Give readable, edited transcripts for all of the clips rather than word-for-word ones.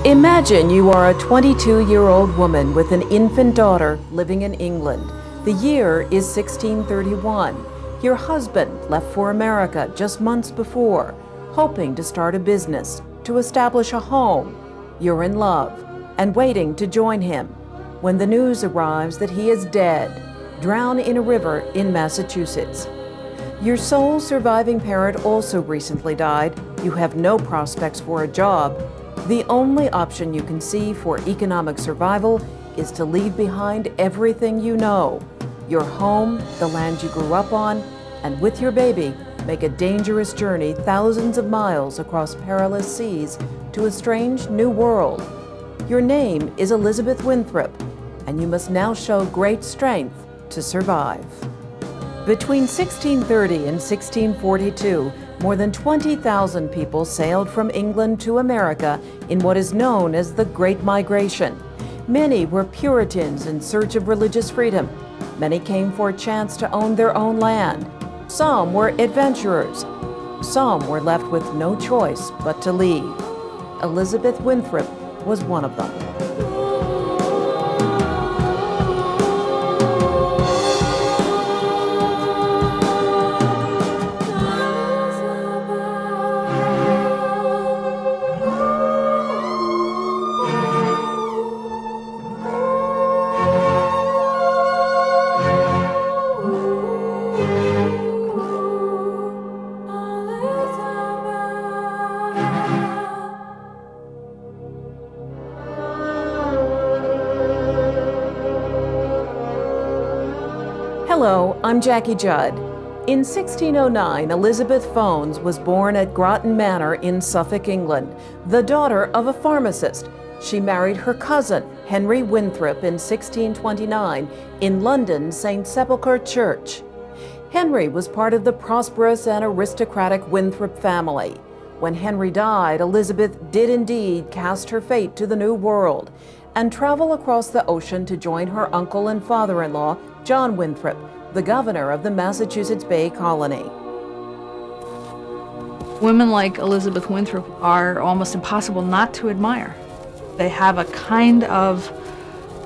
Imagine you are a 22-year-old woman with an infant daughter living in England. The year is 1631. Your husband left for America just months before, hoping to start a business, to establish a home. You're in love and waiting to join him when the news arrives that he is dead, drowned in a river in Massachusetts. Your sole surviving parent also recently died. You have no prospects for a job. The only option you can see for economic survival is to leave behind everything you know, your home, the land you grew up on, and with your baby, make a dangerous journey thousands of miles across perilous seas to a strange new world. Your name is Elizabeth Winthrop, and you must now show great strength to survive. Between 1630 and 1642, more than 20,000 people sailed from England to America in what is known as the Great Migration. Many were Puritans in search of religious freedom. Many came for a chance to own their own land. Some were adventurers. Some were left with no choice but to leave. Elizabeth Winthrop was one of them. Hello, I'm Jackie Judd. In 1609, Elizabeth Phones was born at Groton Manor in Suffolk, England, the daughter of a pharmacist. She married her cousin, Henry Winthrop, in 1629 in London's St. Sepulchre Church. Henry was part of the prosperous and aristocratic Winthrop family. When Henry died, Elizabeth did indeed cast her fate to the New World and travel across the ocean to join her uncle and father-in-law, John Winthrop, the governor of the Massachusetts Bay Colony. Women like Elizabeth Winthrop are almost impossible not to admire. They have a kind of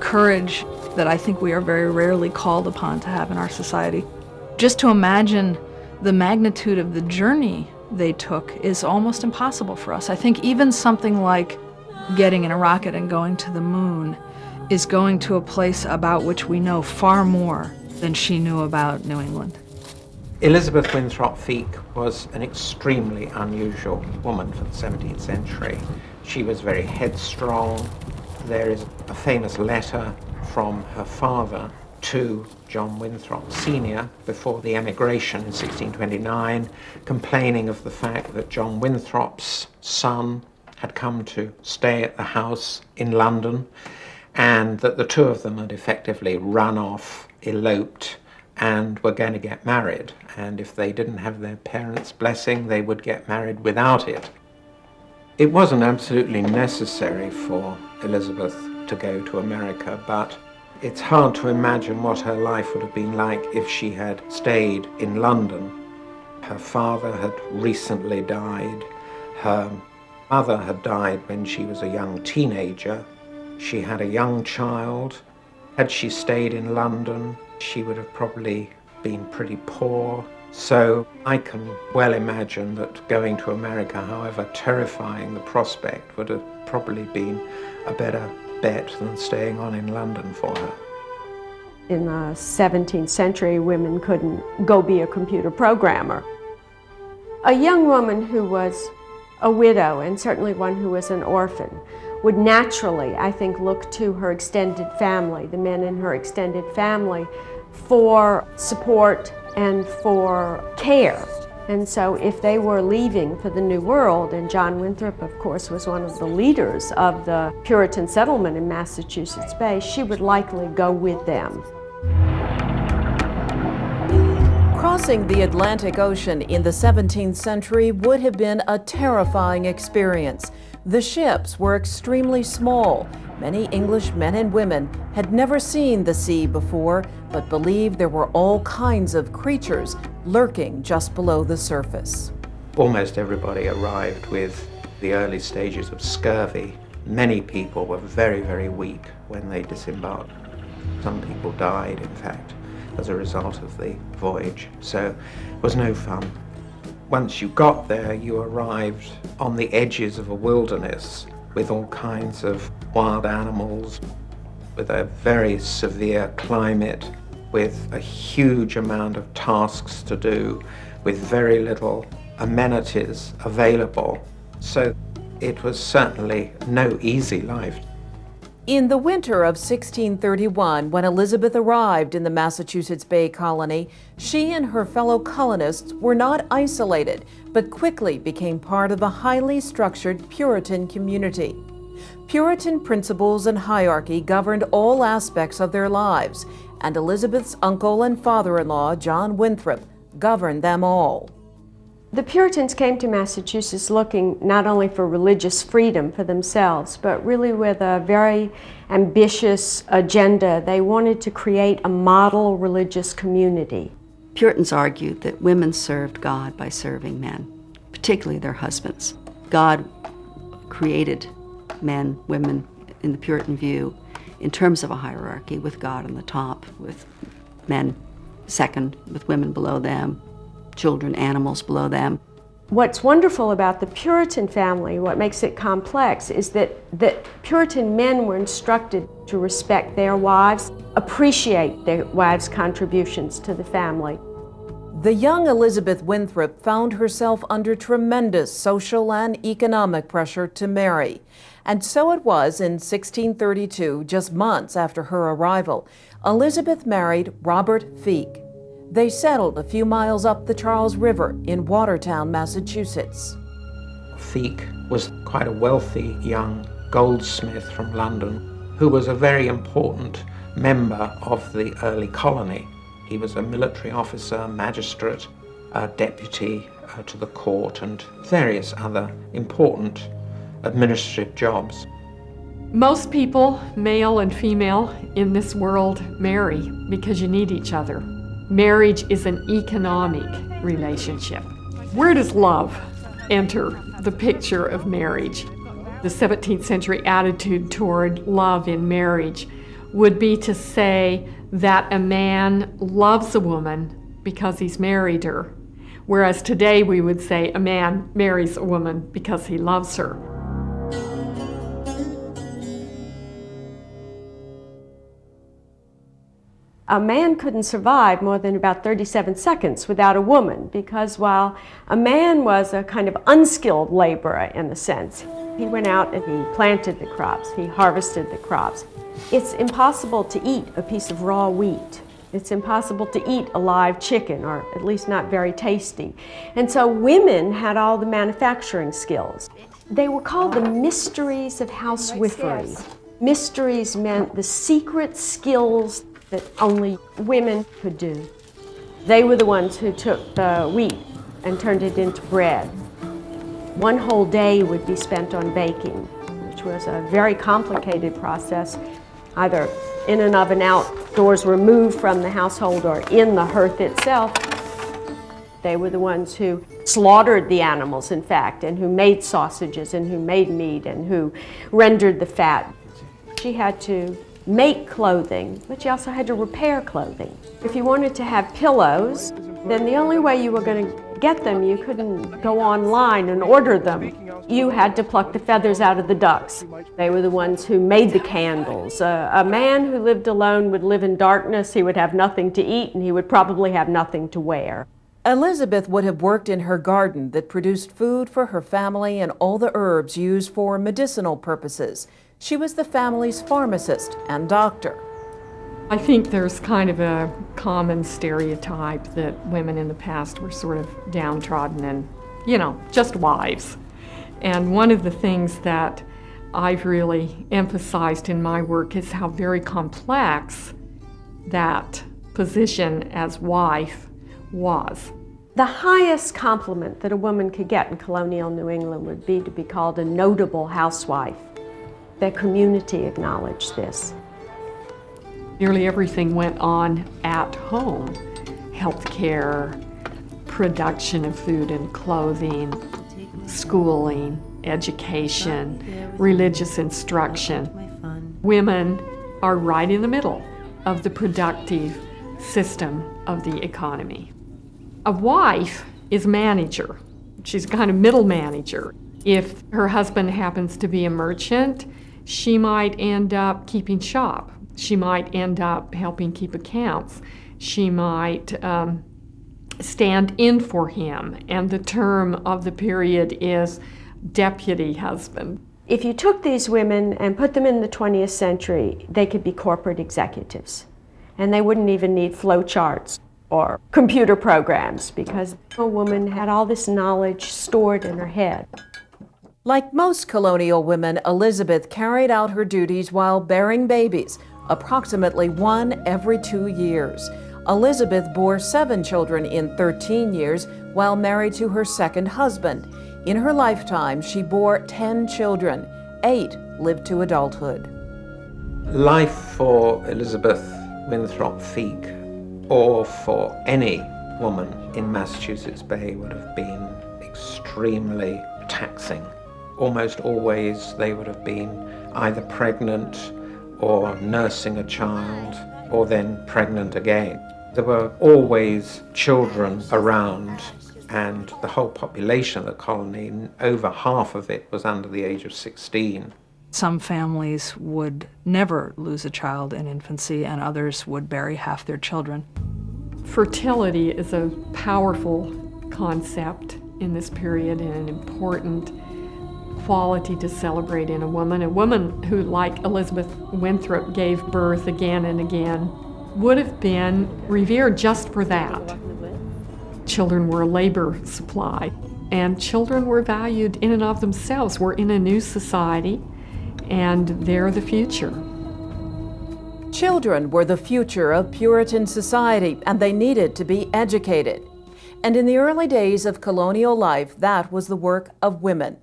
courage that I think we are very rarely called upon to have in our society. Just to imagine the magnitude of the journey they took is almost impossible for us. I think even something like getting in a rocket and going to the moon is going to a place about which we know far more than she knew about New England. Elizabeth Winthrop Feek was an extremely unusual woman for the 17th century. She was very headstrong. There is a famous letter from her father to John Winthrop Sr. before the emigration in 1629, complaining of the fact that John Winthrop's son had come to stay at the house in London, and that the two of them had effectively run off, eloped, and were going to get married. And if they didn't have their parents' blessing, they would get married without it. It wasn't absolutely necessary for Elizabeth to go to America, but it's hard to imagine what her life would have been like if she had stayed in London. Her father had recently died. Her mother had died when she was a young teenager. She had a young child. Had she stayed in London, she would have probably been pretty poor. So I can well imagine that going to America, however terrifying the prospect, would have probably been a better bet than staying on in London for her. In the 17th century, women couldn't go be a computer programmer. A young woman who was a widow, and certainly one who was an orphan, would naturally, I think, look to her extended family, the men in her extended family, for support and for care. And so if they were leaving for the New World, and John Winthrop, of course, was one of the leaders of the Puritan settlement in Massachusetts Bay, she would likely go with them. Crossing the Atlantic Ocean in the 17th century would have been a terrifying experience. The ships were extremely small. Many English men and women had never seen the sea before, but believed there were all kinds of creatures lurking just below the surface. Almost everybody arrived with the early stages of scurvy, Many people were very, very weak when they disembarked. Some people died, in fact, as a result of the voyage, so it was no fun. Once you got there, you arrived on the edges of a wilderness with all kinds of wild animals, with a very severe climate, with a huge amount of tasks to do, with very little amenities available. So it was certainly no easy life. In the winter of 1631, when Elizabeth arrived in the Massachusetts Bay Colony, she and her fellow colonists were not isolated, but quickly became part of a highly structured Puritan community. Puritan principles and hierarchy governed all aspects of their lives, and Elizabeth's uncle and father-in-law, John Winthrop, governed them all. The Puritans came to Massachusetts looking not only for religious freedom for themselves, but really with a very ambitious agenda. They wanted to create a model religious community. Puritans argued that women served God by serving men, particularly their husbands. God created men, women, in the Puritan view, in terms of a hierarchy, with God on the top, with men second, with women below them, children, animals below them. What's wonderful about the Puritan family, what makes it complex, is that Puritan men were instructed to respect their wives, appreciate their wives' contributions to the family. The young Elizabeth Winthrop found herself under tremendous social and economic pressure to marry. And so it was in 1632, just months after her arrival, Elizabeth married Robert Feake. They settled a few miles up the Charles River in Watertown, Massachusetts. Feake was quite a wealthy young goldsmith from London who was a very important member of the early colony. He was a military officer, magistrate, deputy to the court, and various other important administrative jobs. Most people, male and female, in this world marry because you need each other. Marriage is an economic relationship. Where does love enter the picture of marriage? The 17th century attitude toward love in marriage would be to say that a man loves a woman because he's married her, whereas today we would say a man marries a woman because he loves her. A man couldn't survive more than about 37 seconds without a woman, because while a man was a kind of unskilled laborer in a sense, he went out and he planted the crops, he harvested the crops. It's impossible to eat a piece of raw wheat. It's impossible to eat a live chicken, or at least not very tasty. And so women had all the manufacturing skills. They were called the mysteries of housewifery. Mysteries meant the secret skills that only women could do. They were the ones who took the wheat and turned it into bread. One whole day would be spent on baking, which was a very complicated process, either in an oven outdoors removed from the household or in the hearth itself. They were the ones who slaughtered the animals, in fact, and who made sausages and who made meat and who rendered the fat. She had to make clothing, but you also had to repair clothing. If you wanted to have pillows, then the only way you were going to get them, you couldn't go online and order them. You had to pluck the feathers out of the ducks. They were the ones who made the candles. A man who lived alone would live in darkness, he would have nothing to eat, and he would probably have nothing to wear. Elizabeth would have worked in her garden that produced food for her family and all the herbs used for medicinal purposes. She was the family's pharmacist and doctor. I think there's kind of a common stereotype that women in the past were sort of downtrodden and, just wives. And one of the things that I've really emphasized in my work is how very complex that position as wife was. The highest compliment that a woman could get in colonial New England would be to be called a notable housewife. Their community acknowledged this. Nearly everything went on at home. Healthcare, production of food and clothing, schooling, education, religious instruction. Women are right in the middle of the productive system of the economy. A wife is manager. She's kind of middle manager. If her husband happens to be a merchant, she might end up keeping shop. She might end up helping keep accounts. She might stand in for him, and the term of the period is deputy husband. If you took these women and put them in the 20th century, they could be corporate executives. And they wouldn't even need flow charts or computer programs because a woman had all this knowledge stored in her head. Like most colonial women, Elizabeth carried out her duties while bearing babies, approximately one every 2 years. Elizabeth bore 7 children in 13 years while married to her second husband. In her lifetime, she bore 10 children. 8 lived to adulthood. Life for Elizabeth Winthrop Feek, or for any woman in Massachusetts Bay, would have been extremely taxing. Almost always they would have been either pregnant or nursing a child, or then pregnant again. There were always children around, and the whole population of the colony, over half of it, was under the age of 16. Some families would never lose a child in infancy, and others would bury half their children. Fertility is a powerful concept in this period and an important quality to celebrate in a woman. A woman who, like Elizabeth Winthrop, gave birth again and again would have been revered just for that. Children were a labor supply, and children were valued in and of themselves. We're in a new society, and they're the future. Children were the future of Puritan society, and they needed to be educated. And in the early days of colonial life, that was the work of women.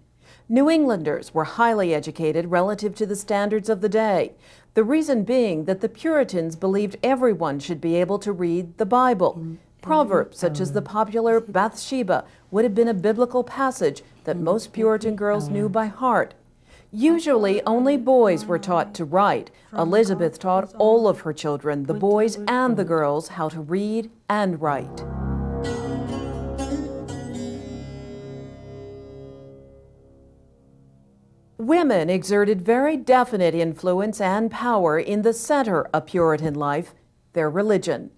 New Englanders were highly educated relative to the standards of the day. The reason being that the Puritans believed everyone should be able to read the Bible. Proverbs such as the popular Bathsheba would have been a biblical passage that most Puritan girls knew by heart. Usually only boys were taught to write. Elizabeth taught all of her children, the boys and the girls, how to read and write. Women exerted very definite influence and power in the center of Puritan life, their religion.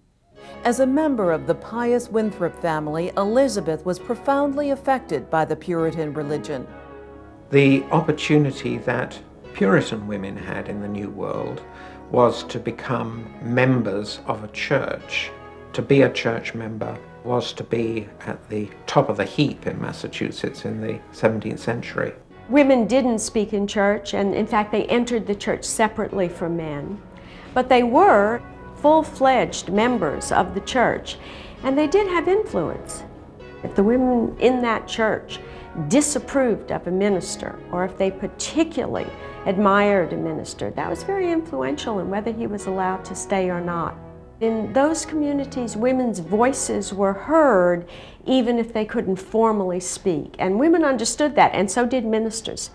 As a member of the pious Winthrop family, Elizabeth was profoundly affected by the Puritan religion. The opportunity that Puritan women had in the New World was to become members of a church. To be a church member was to be at the top of the heap in Massachusetts in the 17th century. Women didn't speak in church, and in fact they entered the church separately from men. But they were full-fledged members of the church, and they did have influence. If the women in that church disapproved of a minister, or if they particularly admired a minister, that was very influential in whether he was allowed to stay or not. In those communities, women's voices were heard even if they couldn't formally speak, and women understood that, and so did ministers.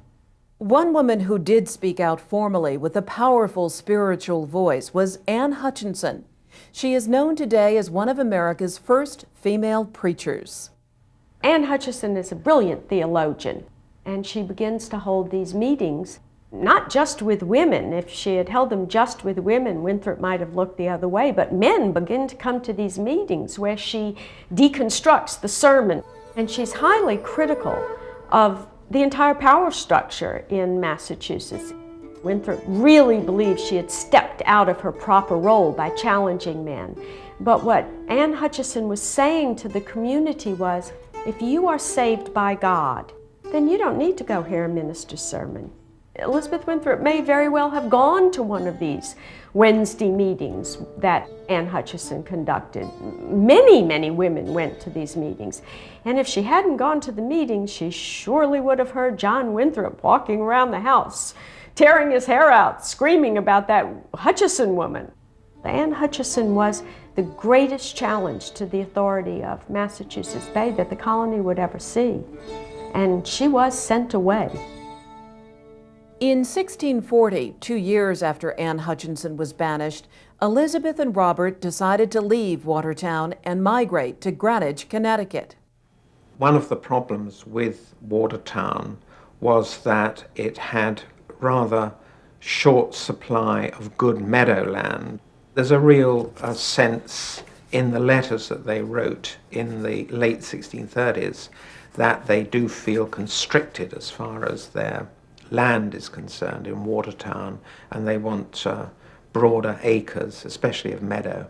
One woman who did speak out formally with a powerful spiritual voice was Anne Hutchinson. She is known today as one of America's first female preachers. Anne Hutchinson is a brilliant theologian, and she begins to hold these meetings, not just with women. If she had held them just with women, Winthrop might have looked the other way, but men begin to come to these meetings where she deconstructs the sermon, and she's highly critical of the entire power structure in Massachusetts. Winthrop really believed she had stepped out of her proper role by challenging men. But what Anne Hutchinson was saying to the community was, if you are saved by God, then you don't need to go hear a minister's sermon. Elizabeth Winthrop may very well have gone to one of these Wednesday meetings that Anne Hutchinson conducted. Many women went to these meetings. And if she hadn't gone to the meetings, she surely would have heard John Winthrop walking around the house, tearing his hair out, screaming about that Hutchinson woman. Anne Hutchinson was the greatest challenge to the authority of Massachusetts Bay that the colony would ever see. and she was sent away. In 1640, 2 years after Anne Hutchinson was banished, Elizabeth and Robert decided to leave Watertown and migrate to Greenwich, Connecticut. One of the problems with Watertown was that it had rather short supply of good meadowland. There's a real sense in the letters that they wrote in the late 1630s that they do feel constricted as far as their land is concerned in Watertown, and they want broader acres, especially of meadow.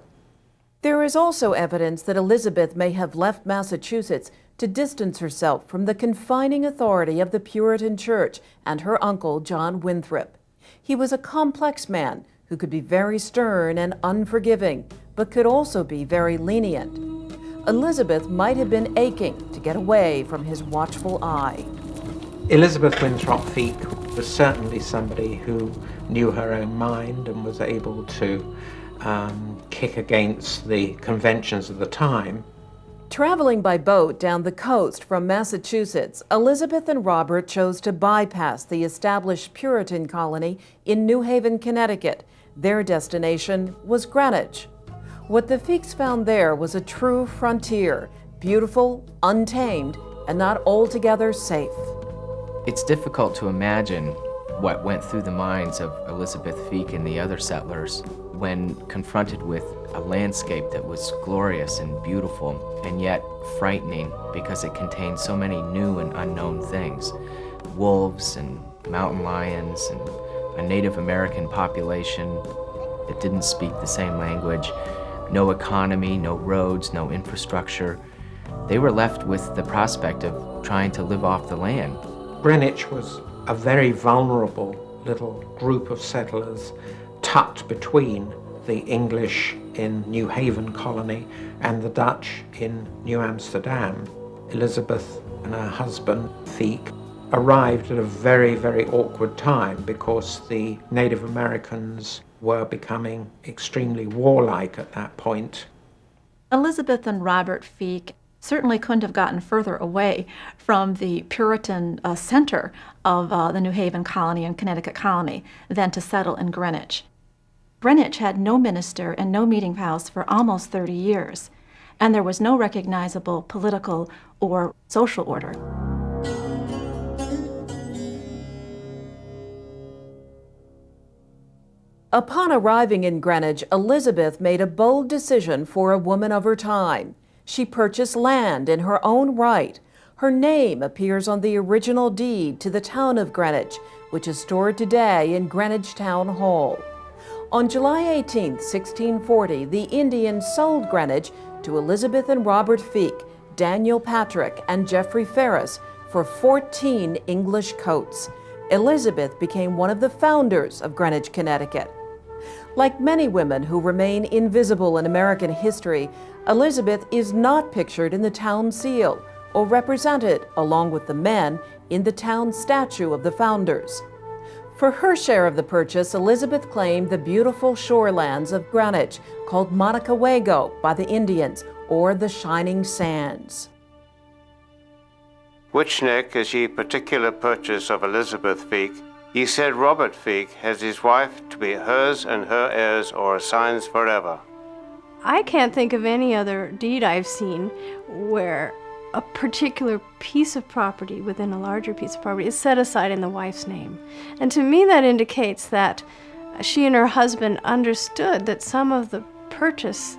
There is also evidence that Elizabeth may have left Massachusetts to distance herself from the confining authority of the Puritan Church and her uncle, John Winthrop. He was a complex man who could be very stern and unforgiving, but could also be very lenient. Elizabeth might have been aching to get away from his watchful eye. Elizabeth Winthrop Feake was certainly somebody who knew her own mind and was able to kick against the conventions of the time. Traveling by boat down the coast from Massachusetts, Elizabeth and Robert chose to bypass the established Puritan colony in New Haven, Connecticut. Their destination was Greenwich. What the Feekes found there was a true frontier, beautiful, untamed, and not altogether safe. It's difficult to imagine what went through the minds of Elizabeth Feeke and the other settlers when confronted with a landscape that was glorious and beautiful and yet frightening because it contained so many new and unknown things. Wolves and mountain lions and a Native American population that didn't speak the same language, no economy, no roads, no infrastructure. They were left with the prospect of trying to live off the land. Greenwich was a very vulnerable little group of settlers tucked between the English in New Haven colony and the Dutch in New Amsterdam. Elizabeth and her husband, Feeke, arrived at a very, very awkward time because the Native Americans were becoming extremely warlike at that point. Elizabeth and Robert Feeke certainly couldn't have gotten further away from the Puritan center of the New Haven colony and Connecticut colony than to settle in Greenwich. Greenwich had no minister and no meeting house for almost 30 years, and there was no recognizable political or social order. Upon arriving in Greenwich, Elizabeth made a bold decision for a woman of her time. She purchased land in her own right. Her name appears on the original deed to the town of Greenwich, which is stored today in Greenwich Town Hall. On July 18, 1640, the Indians sold Greenwich to Elizabeth and Robert Feeke, Daniel Patrick, and Geoffrey Ferris for 14 English coats. Elizabeth became one of the founders of Greenwich, Connecticut. Like many women who remain invisible in American history, Elizabeth is not pictured in the town seal or represented, along with the men, in the town statue of the founders. For her share of the purchase, Elizabeth claimed the beautiful shorelands of Greenwich, called Montecawego by the Indians, or the Shining Sands. Which neck is ye particular purchase of Elizabeth Feeke? Ye said Robert Feeke has his wife to be hers and her heirs or assigns forever. I can't think of any other deed I've seen where a particular piece of property within a larger piece of property is set aside in the wife's name. And to me that indicates that she and her husband understood that some of the purchase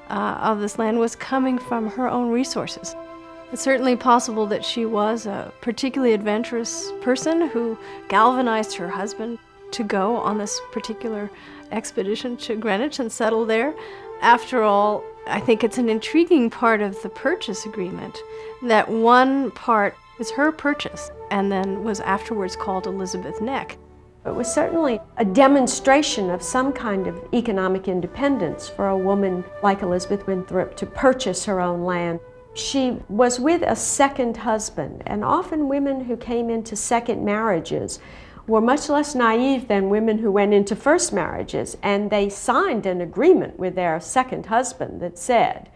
of this land was coming from her own resources. It's certainly possible that she was a particularly adventurous person who galvanized her husband to go on this particular expedition to Greenwich and settle there. After all, I think it's an intriguing part of the purchase agreement that one part is her purchase and then was afterwards called Elizabeth Neck. It was certainly a demonstration of some kind of economic independence for a woman like Elizabeth Winthrop to purchase her own land. She was with a second husband, and often women who came into second marriages were much less naive than women who went into first marriages, and they signed an agreement with their second husband that said,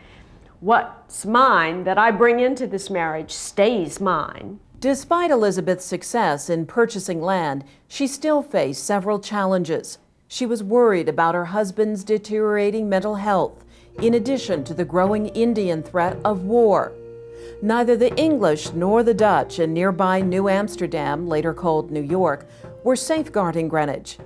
"What's mine that I bring into this marriage stays mine." Despite Elizabeth's success in purchasing land, she still faced several challenges. She was worried about her husband's deteriorating mental health, in addition to the growing Indian threat of war. Neither the English nor the Dutch in nearby New Amsterdam, later called New York, were safeguarding Greenwich.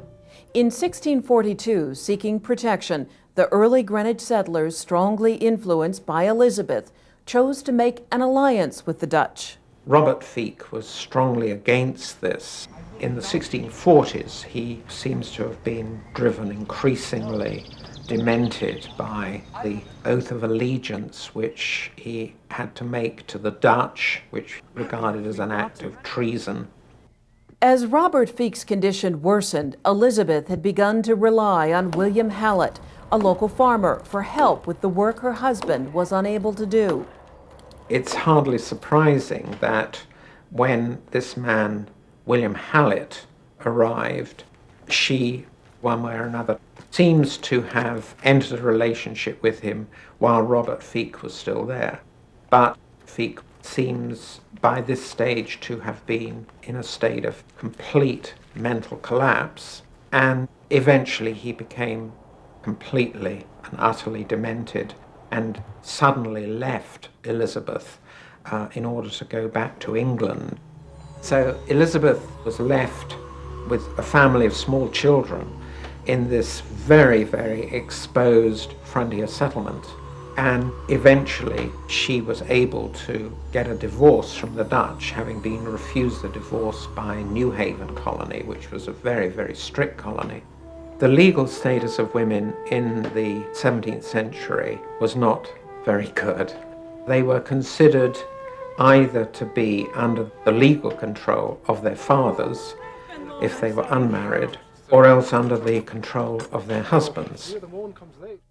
In 1642, seeking protection, the early Greenwich settlers, strongly influenced by Elizabeth, chose to make an alliance with the Dutch. Robert Feek was strongly against this. In the 1640s, he seems to have been driven increasingly demented by the oath of allegiance which he had to make to the Dutch, which regarded as an act of treason. As Robert Feek's condition worsened, Elizabeth had begun to rely on William Hallett, a local farmer, for help with the work her husband was unable to do. It's hardly surprising that when this man, William Hallett, arrived, she, one way or another, seems to have entered a relationship with him while Robert Feek was still there. But Feek seems by this stage to have been in a state of complete mental collapse, and eventually he became completely and utterly demented and suddenly left Elizabeth in order to go back to England. So Elizabeth was left with a family of small children in this very, very exposed frontier settlement. And eventually she was able to get a divorce from the Dutch, having been refused the divorce by New Haven colony, which was a very, very strict colony. The legal status of women in the 17th century was not very good. They were considered either to be under the legal control of their fathers, if they were unmarried, or else under the control of their husbands.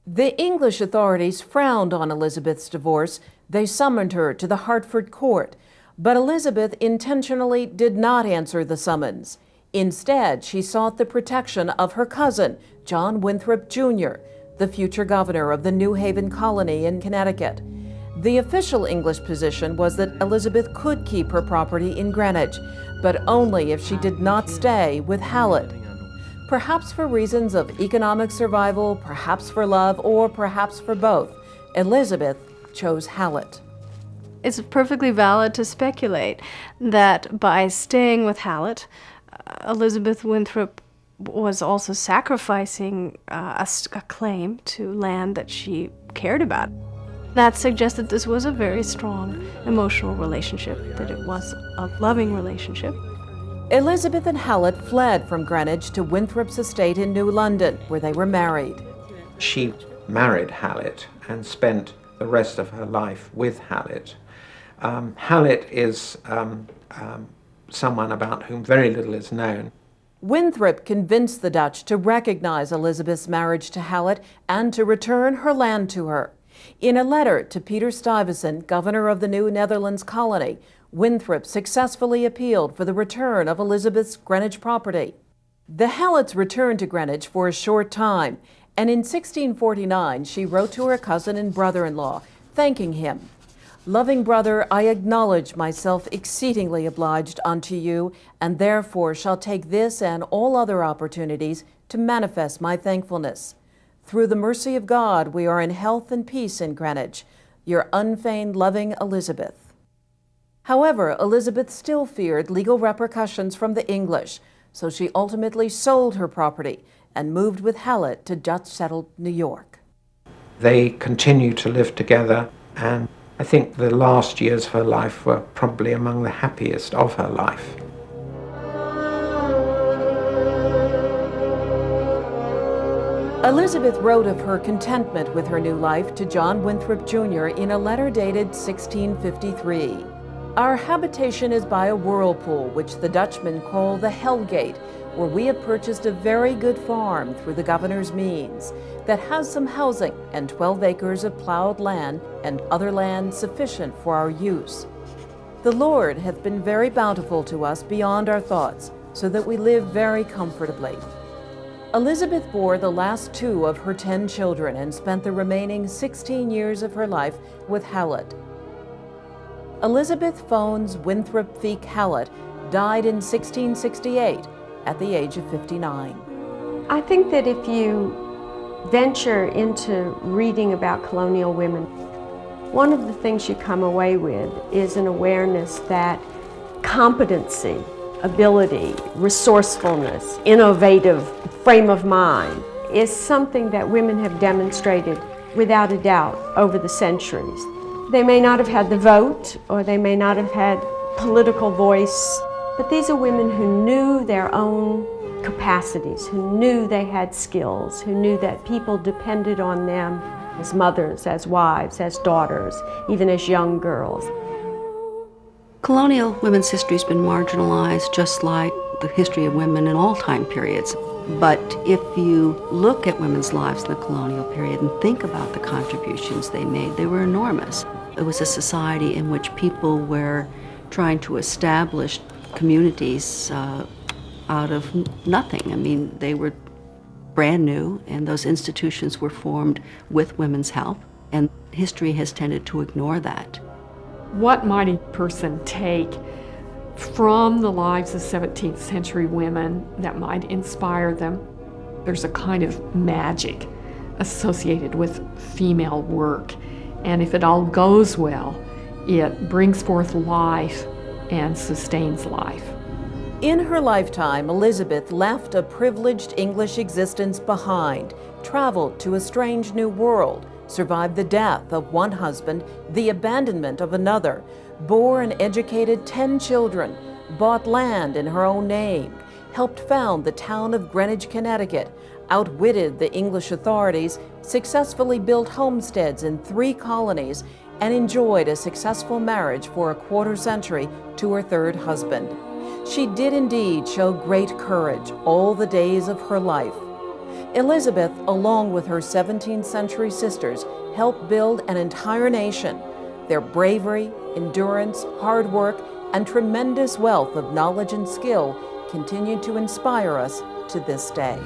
The English authorities frowned on Elizabeth's divorce. They summoned her to the Hartford court, but Elizabeth intentionally did not answer the summons. Instead, she sought the protection of her cousin, John Winthrop, Jr., the future governor of the New Haven colony in Connecticut. The official English position was that Elizabeth could keep her property in Greenwich, but only if she did not stay with Hallett. Perhaps for reasons of economic survival, perhaps for love, or perhaps for both, Elizabeth chose Hallett. It's perfectly valid to speculate that by staying with Hallett, Elizabeth Winthrop was also sacrificing a claim to land that she cared about. That suggests that this was a very strong emotional relationship, that it was a loving relationship. Elizabeth and Hallett fled from Greenwich to Winthrop's estate in New London, where they were married. She married Hallett and spent the rest of her life with Hallett. Hallett is someone about whom very little is known. Winthrop convinced the Dutch to recognize Elizabeth's marriage to Hallett and to return her land to her. In a letter to Peter Stuyvesant, governor of the New Netherlands colony, Winthrop successfully appealed for the return of Elizabeth's Greenwich property. The Halletts returned to Greenwich for a short time, and in 1649 she wrote to her cousin and brother-in-law, thanking him. "Loving brother, I acknowledge myself exceedingly obliged unto you, and therefore shall take this and all other opportunities to manifest my thankfulness. Through the mercy of God, we are in health and peace in Greenwich. Your unfeigned loving Elizabeth." However, Elizabeth still feared legal repercussions from the English, so she ultimately sold her property and moved with Hallett to Dutch-settled New York. They continued to live together, and I think the last years of her life were probably among the happiest of her life. Elizabeth wrote of her contentment with her new life to John Winthrop, Jr. in a letter dated 1653. "Our habitation is by a whirlpool, which the Dutchmen call the Hell Gate, where we have purchased a very good farm through the governor's means, that has some housing and 12 acres of plowed land and other land sufficient for our use. The Lord hath been very bountiful to us beyond our thoughts, so that we live very comfortably." Elizabeth bore the last 2 of her 10 children and spent the remaining 16 years of her life with Hallett. Elizabeth Phones Winthrop Feek Hallett died in 1668 at the age of 59. I think that if you venture into reading about colonial women, one of the things you come away with is an awareness that competency, ability, resourcefulness, innovative frame of mind is something that women have demonstrated without a doubt over the centuries. They may not have had the vote, or they may not have had political voice, but these are women who knew their own capacities, who knew they had skills, who knew that people depended on them as mothers, as wives, as daughters, even as young girls. Colonial women's history has been marginalized just like the history of women in all time periods. But if you look at women's lives in the colonial period and think about the contributions they made, they were enormous. It was a society in which people were trying to establish communities out of nothing. I mean, they were brand new, and those institutions were formed with women's help, and history has tended to ignore that. What might a person take from the lives of 17th century women that might inspire them? There's a kind of magic associated with female work, and if it all goes well, it brings forth life and sustains life. In her lifetime, Elizabeth left a privileged English existence behind, traveled to a strange new world, survived the death of one husband, the abandonment of another, bore and educated 10 children, bought land in her own name, helped found the town of Greenwich, Connecticut, outwitted the English authorities, successfully built homesteads in 3 colonies, and enjoyed a successful marriage for a quarter century to her 3rd husband. She did indeed show great courage all the days of her life. Elizabeth, along with her 17th century sisters, helped build an entire nation. Their bravery, endurance, hard work, and tremendous wealth of knowledge and skill continue to inspire us to this day.